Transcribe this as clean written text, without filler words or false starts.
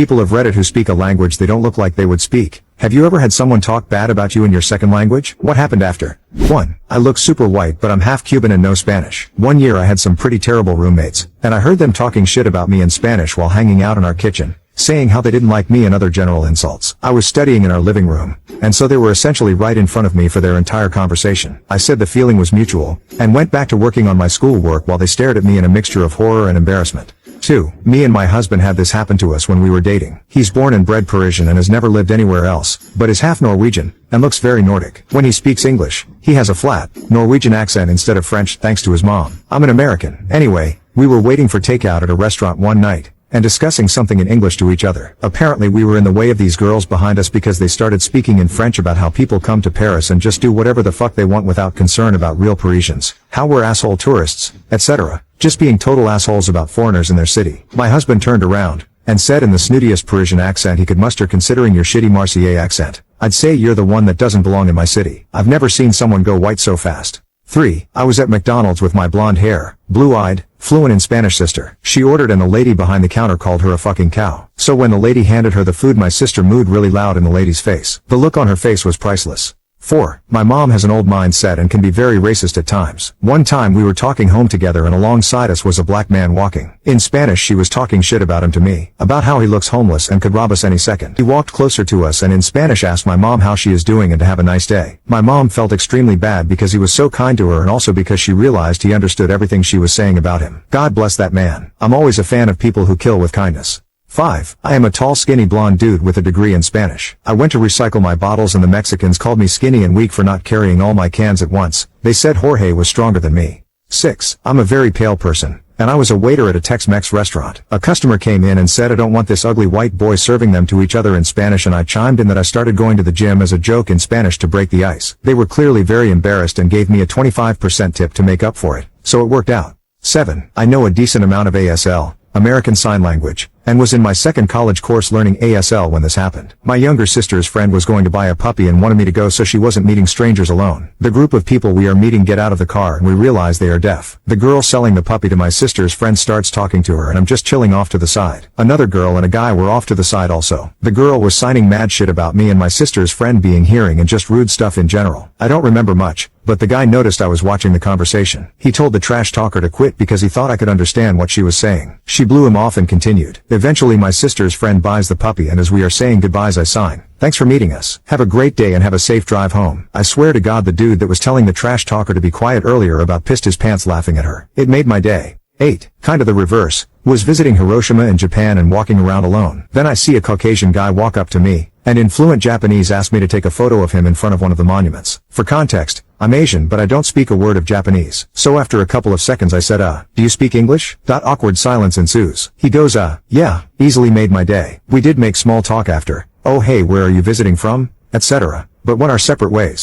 People of Reddit who speak a language they don't look like they would speak. Have you ever had someone talk bad about you in your second language? What happened after? 1. I look super white but I'm half Cuban and no Spanish. One year I had some pretty terrible roommates, and I heard them talking shit about me in Spanish while hanging out in our kitchen, saying how they didn't like me and other general insults. I was studying in our living room, and so they were essentially right in front of me for their entire conversation. I said the feeling was mutual, and went back to working on my schoolwork while they stared at me in a mixture of horror and embarrassment. 2. Me and my husband had this happen to us when we were dating. He's born and bred Parisian and has never lived anywhere else, but is half Norwegian, and looks very Nordic. When he speaks English, he has a flat, Norwegian accent instead of French thanks to his mom. I'm an American. Anyway, we were waiting for takeout at a restaurant one night, and discussing something in English to each other. Apparently we were in the way of these girls behind us because they started speaking in French about how people come to Paris and just do whatever the fuck they want without concern about real Parisians, how we're asshole tourists, etc. Just being total assholes about foreigners in their city. My husband turned around, and said in the snootiest Parisian accent he could muster considering your shitty Marseillais accent, "I'd say you're the one that doesn't belong in my city." I've never seen someone go white so fast. 3. I was at McDonald's with my blonde hair, blue-eyed, fluent in Spanish sister. She ordered and the lady behind the counter called her a fucking cow. So when the lady handed her the food my sister mooed really loud in the lady's face. The look on her face was priceless. 4. My mom has an old mindset and can be very racist at times. One time we were talking home together and alongside us was a black man walking. In Spanish she was talking shit about him to me, about how he looks homeless and could rob us any second. He walked closer to us and in Spanish asked my mom how she is doing and to have a nice day. My mom felt extremely bad because he was so kind to her and also because she realized he understood everything she was saying about him. God bless that man. I'm always a fan of people who kill with kindness. 5. I am a tall skinny blonde dude with a degree in Spanish. I went to recycle my bottles and the Mexicans called me skinny and weak for not carrying all my cans at once. They said Jorge was stronger than me. 6. I'm a very pale person, and I was a waiter at a Tex-Mex restaurant. A customer came in and said I don't want this ugly white boy serving them to each other in Spanish, and I chimed in that I started going to the gym as a joke in Spanish to break the ice. They were clearly very embarrassed and gave me a 25% tip to make up for it, so it worked out. 7. I know a decent amount of ASL, American Sign Language, and was in my second college course learning ASL when this happened. My younger sister's friend was going to buy a puppy and wanted me to go so she wasn't meeting strangers alone. The group of people we are meeting get out of the car and we realize they are deaf. The girl selling the puppy to my sister's friend starts talking to her and I'm just chilling off to the side. Another girl and a guy were off to the side also. The girl was signing mad shit about me and my sister's friend being hearing and just rude stuff in general. I don't remember much, but the guy noticed I was watching the conversation. He told the trash talker to quit because he thought I could understand what she was saying. She blew him off and continued. Eventually my sister's friend buys the puppy and as we are saying goodbyes I sign, "Thanks for meeting us. Have a great day and have a safe drive home." I swear to God the dude that was telling the trash talker to be quiet earlier about pissed his pants laughing at her. It made my day. 8. Kind of the reverse. Was visiting Hiroshima in Japan and walking around alone. Then I see a Caucasian guy walk up to me, and in fluent Japanese asked me to take a photo of him in front of one of the monuments. For context, I'm Asian but I don't speak a word of Japanese. So after a couple of seconds I said, "Do you speak English?" Awkward silence ensues. He goes, "Yeah." Easily made my day. We did make small talk after, "Oh hey, where are you visiting from?" etc. But went our separate ways.